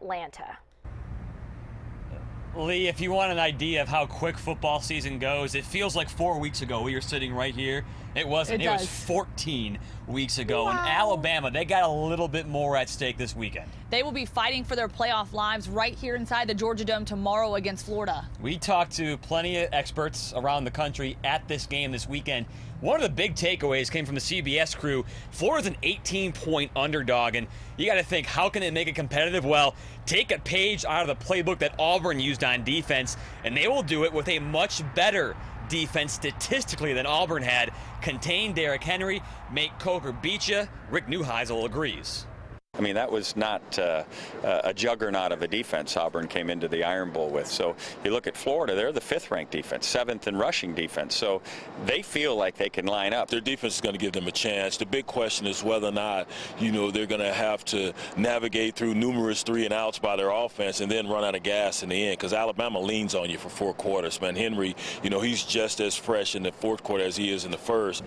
Atlanta. Lee, if you want an idea of how quick football season goes, it feels like 4 weeks ago we were sitting right here. It wasn't. It was 14 weeks ago. Wow. And Alabama, they got a little bit more at stake this weekend. They will be fighting for their playoff lives right here inside the Georgia Dome tomorrow against Florida. We talked to plenty of experts around the country at this game this weekend. One of the big takeaways came from the CBS crew. Florida's an 18-point underdog, and you got to think, how can it make it competitive? Well, take a page out of the playbook that Auburn used on defense, and they will do it with a much better defense statistically than Auburn had. Contain Derrick Henry, make Coker beat you. Rick Neuheisel agrees. I mean, that was not a juggernaut of a defense Auburn came into the Iron Bowl with. So you look at Florida, they're the 5th-ranked defense, 7th in rushing defense. So they feel like they can line up. Their defense is going to give them a chance. The big question is whether or not, they're going to have to navigate through numerous 3-and-outs by their offense and then run out of gas in the end, because Alabama leans on you for 4 quarters. Man, Henry, he's just as fresh in the 4th quarter as he is in the 1st.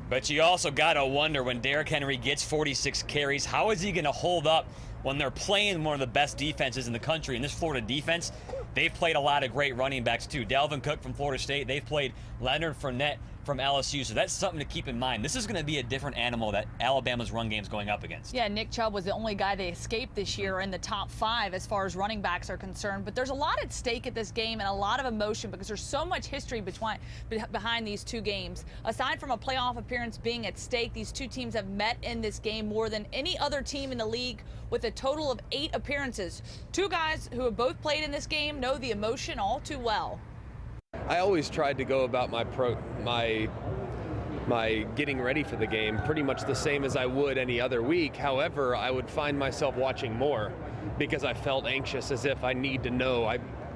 But you also got to wonder, when Derrick Henry gets 46 carries, how is he going to hold up when they're playing one of the best defenses in the country? And this Florida defense, they've played a lot of great running backs too. Dalvin Cook from Florida State. They've played Leonard Fournette from LSU. So that's something to keep in mind. This is going to be a different animal that Alabama's run game's going up against. Yeah, Nick Chubb was the only guy they escaped this year in the top 5 as far as running backs are concerned. But there's a lot at stake at this game and a lot of emotion because there's so much history behind these two games. Aside from a playoff appearance being at stake, these two teams have met in this game more than any other team in the league with a total of 8 appearances. Two guys who have both played in this game know the emotion all too well. I always tried to go about my getting ready for the game pretty much the same as I would any other week. However, I would find myself watching more because I felt anxious, as if I need to know.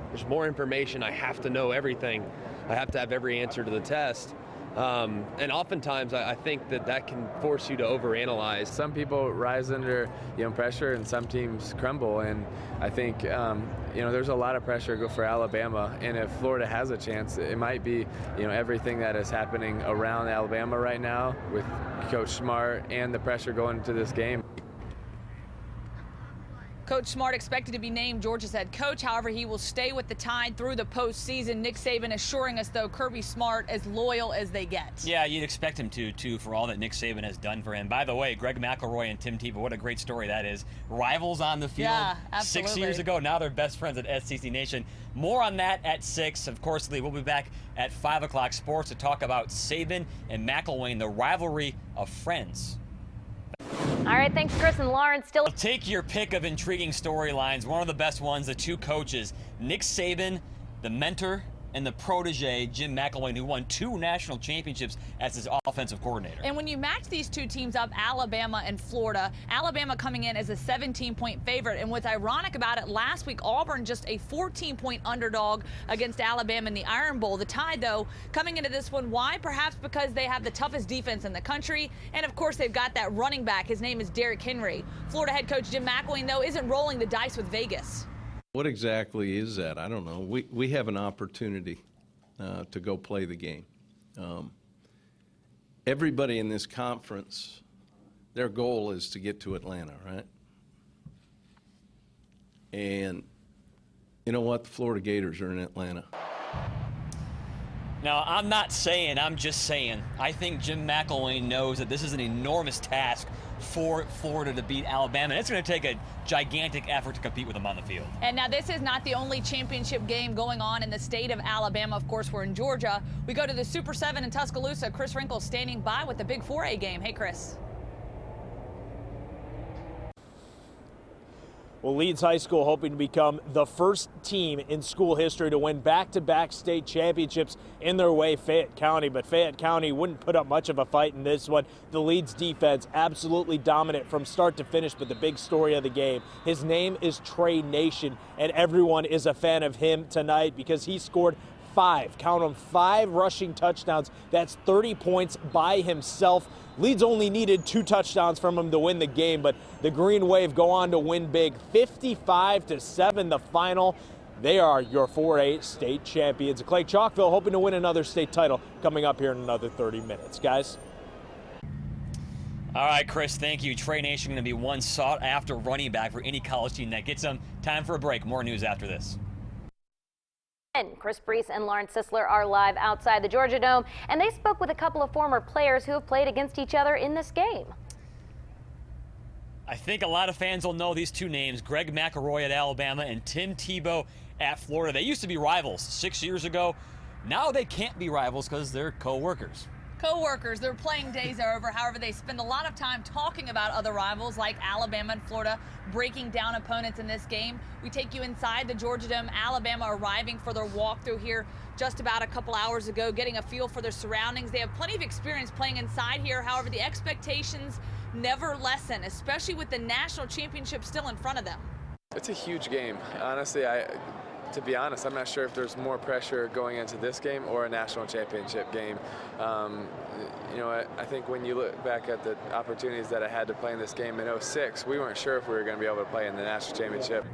There's more information. I have to know everything. I have to have every answer to the test. And oftentimes I think that can force you to overanalyze. Some people rise under pressure and some teams crumble, and I think there's a lot of pressure for Alabama, and if Florida has a chance, it might be everything that is happening around Alabama right now with Coach Smart and the pressure going into this game. Coach Smart expected to be named Georgia's head coach. However, he will stay with the Tide through the postseason. Nick Saban assuring us, though, Kirby Smart as loyal as they get. Yeah, you'd expect him to, too, for all that Nick Saban has done for him. By the way, Greg McElroy and Tim Tebow, what a great story that is. Rivals on the field. Yeah, absolutely. 6 years ago, now they're best friends at SEC Nation. More on that at 6. Of course, Lee, we'll be back at 5 o'clock sports to talk about Saban and McElwain, the rivalry of friends. All right, thanks, Chris and Lawrence. Still take your pick of intriguing storylines. One of the best ones, the two coaches, Nick Saban, the mentor, and the protege, Jim McElwain, who won 2 national championships as his offensive coordinator. And when you match these two teams up, Alabama and Florida, Alabama coming in as a 17-point favorite. And what's ironic about it, last week Auburn just a 14-point underdog against Alabama in the Iron Bowl. The Tide, though, coming into this one, why? Perhaps because they have the toughest defense in the country. And, of course, they've got that running back. His name is Derrick Henry. Florida head coach Jim McElwain, though, isn't rolling the dice with Vegas. What exactly is that? I don't know. We have an opportunity to go play the game. Everybody in this conference, their goal is to get to Atlanta, right? And you know what? The Florida Gators are in Atlanta. Now, I'm not saying, I'm just saying, I think Jim McElwain knows that this is an enormous task for Florida to beat Alabama. And it's going to take a gigantic effort to compete with them on the field. And now this is not the only championship game going on in the state of Alabama. Of course, we're in Georgia. We go to the Super 7 in Tuscaloosa. Chris Wrinkle standing by with the big 4A game. Hey, Chris. Well, Leeds High School hoping to become the first team in school history to win back-to-back state championships in their way, Fayette County. But Fayette County wouldn't put up much of a fight in this one. The Leeds defense absolutely dominant from start to finish, but the big story of the game, his name is Trey Nation, and everyone is a fan of him tonight because he scored 5, count them, 5 rushing touchdowns. That's 30 points by himself. Leeds only needed 2 touchdowns from him to win the game, but the Green Wave go on to win big, 55-7 the final. They are your 4A state champions. Clay Chalkville hoping to win another state title coming up here in another 30 minutes. Guys. All right, Chris, thank you. Trey Nation going to be one sought-after running back for any college team that gets him. Time for a break. More news after this. Chris Brees and Lawrence Sisler are live outside the Georgia Dome, and they spoke with a couple of former players who have played against each other in this game. I think a lot of fans will know these two names, Greg McElroy at Alabama and Tim Tebow at Florida. They used to be rivals 6 years ago. Now they can't be rivals because they're co-workers. Co-workers, their playing days are over. However, they spend a lot of time talking about other rivals like Alabama and Florida, breaking down opponents in this game. We take you inside the Georgia Dome. Alabama arriving for their walkthrough here just about a couple hours ago, getting a feel for their surroundings. They have plenty of experience playing inside here. However, the expectations never lessen, especially with the national championship still in front of them. It's a huge game. Honestly, to be honest, I'm not sure if there's more pressure going into this game or a national championship game. You know, I think when you look back at the opportunities that I had to play in this game in '06, we weren't sure if we were going to be able to play in the national championship.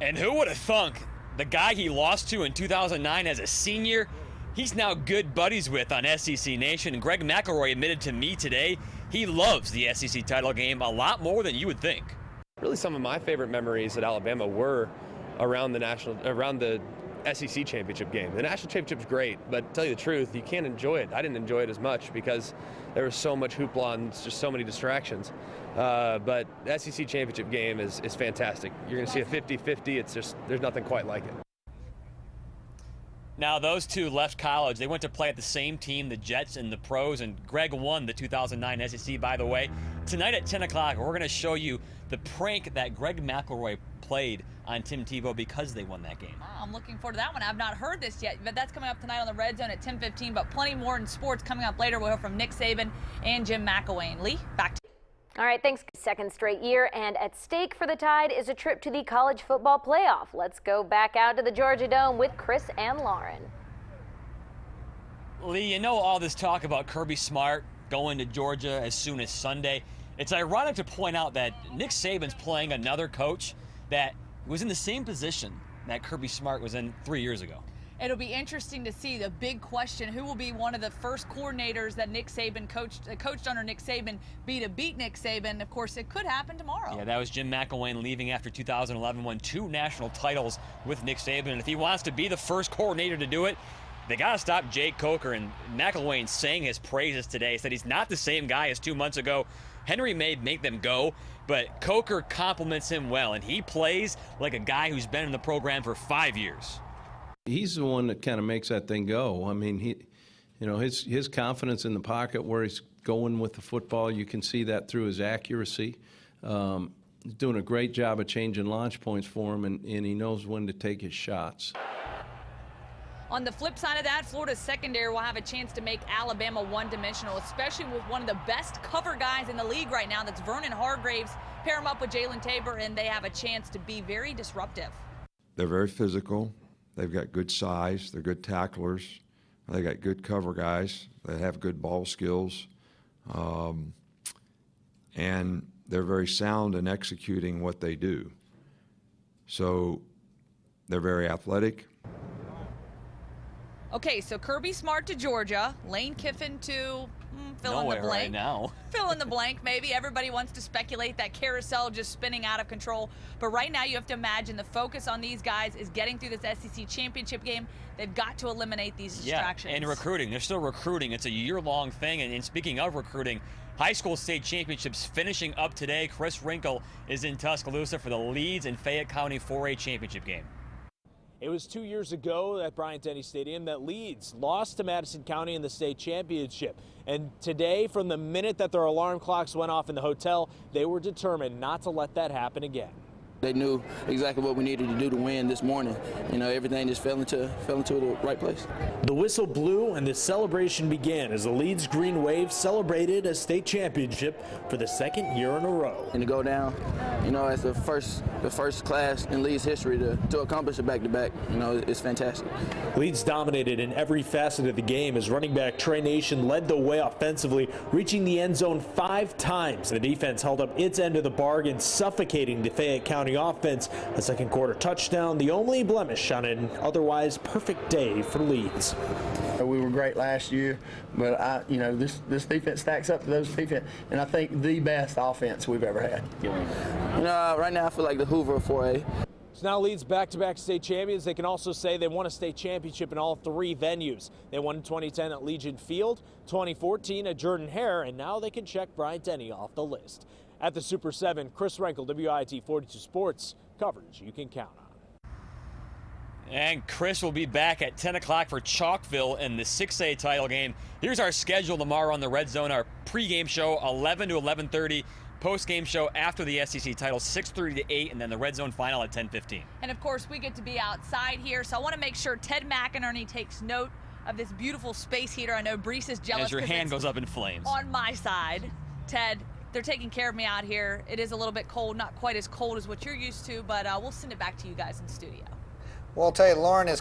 And who would have thunk the guy he lost to in 2009 as a senior, he's now good buddies with on SEC Nation. And Greg McElroy admitted to me today he loves the SEC title game a lot more than you would think. Really, some of my favorite memories at Alabama were around the SEC championship game. The national championship's great, but to tell you the truth, you can't enjoy it. I didn't enjoy it as much because there was so much hoopla and just so many distractions. But the SEC championship game is fantastic. You're going to see a 50-50. It's just, there's nothing quite like it. Now, those two left college. They went to play at the same team, the Jets and the Pros, and Greg won the 2009 SEC, by the way. Tonight at 10 o'clock, we're going to show you the prank that Greg McElroy played on Tim Tebow because they won that game. Oh, I'm looking forward to that one. I've not heard this yet, but that's coming up tonight on the Red Zone at 10:15, but plenty more in sports coming up later. We'll hear from Nick Saban and Jim McElwain. Lee, back to you. All right, thanks. Second straight year, and at stake for the Tide is a trip to the college football playoff. Let's go back out to the Georgia Dome with Chris and Lauren. Lee, you know all this talk about Kirby Smart going to Georgia as soon as Sunday. It's ironic to point out that Nick Saban's playing another coach that was in the same position that Kirby Smart was in 3 years ago. It'll be interesting to see. The big question, who will be one of the first coordinators that Nick Saban coached under Nick Saban to beat Nick Saban? Of course, it could happen tomorrow. Yeah, that was Jim McElwain leaving after 2011, won 2 national titles with Nick Saban. And if he wants to be the first coordinator to do it, they got to stop Jake Coker. And McElwain sang his praises today, said he's not the same guy as 2 months ago. Henry may make them go, but Coker compliments him well, and he plays like a guy who's been in the program for 5 years. He's the one that kind of makes that thing go. I mean, his confidence in the pocket where he's going with the football, you can see that through his accuracy. He's doing a great job of changing launch points for him, and he knows when to take his shots. On the flip side of that, Florida's secondary will have a chance to make Alabama one-dimensional, especially with one of the best cover guys in the league right now. That's Vernon Hargraves. Pair him up with Jalen Tabor, and they have a chance to be very disruptive. They're very physical. They've got good size. They're good tacklers. They got good cover guys. They have good ball skills. And they're very sound in executing what they do. So they're very athletic. Okay, so Kirby Smart to Georgia, Lane Kiffin to fill in the blank. Right now. Fill in the blank, maybe. Everybody wants to speculate that carousel just spinning out of control. But right now you have to imagine the focus on these guys is getting through this SEC championship game. They've got to eliminate these distractions. Yeah, and recruiting. They're still recruiting. It's a year-long thing. And speaking of recruiting, high school state championships finishing up today. Chris Wrinkle is in Tuscaloosa for the Leeds and Fayette County 4A championship game. It was 2 years ago at Bryant-Denny Stadium that Leeds lost to Madison County in the state championship. And today, from the minute that their alarm clocks went off in the hotel, they were determined not to let that happen again. They knew exactly what we needed to do to win this morning. You know, everything just fell into the right place. The whistle blew and the celebration began as the Leeds Green Wave celebrated a state championship for the second year in a row. And to go down, you know, as the first class in Leeds history to accomplish a back-to-back, you know, it's fantastic. Leeds dominated in every facet of the game as running back Trey Nation led the way offensively, reaching the end zone 5 times. The defense held up its end of the bargain, suffocating the Fayette County County offense. A second quarter touchdown, the only blemish on an otherwise perfect day for Leeds. We were great last year, but this defense stacks up to those defense, and I think the best offense we've ever had. Right now I feel like the Hoover of 4A. So now Leeds back-to-back state champions. They can also say they won a state championship in all 3 venues. They won in 2010 at Legion Field, 2014 at Jordan-Hare, and now they can check Bryant-Denny off the list. At the Super 7, Chris Renkel, WIT 42 Sports, coverage you can count on. And Chris will be back at 10 o'clock for Chalkville in the 6A title game. Here's our schedule tomorrow on the Red Zone. Our pregame show, 11 to 11:30. Post-game show after the SEC title, 6:30 to 8, and then the Red Zone final at 10:15. And of course, we get to be outside here, so I want to make sure Ted McInerney takes note of this beautiful space heater. I know Brees is jealous. As your hand goes up in flames. On my side, Ted, they're taking care of me out here. It is a little bit cold, not quite as cold as what you're used to, but we'll send it back to you guys in studio. Well, I'll tell you, Lauren, it's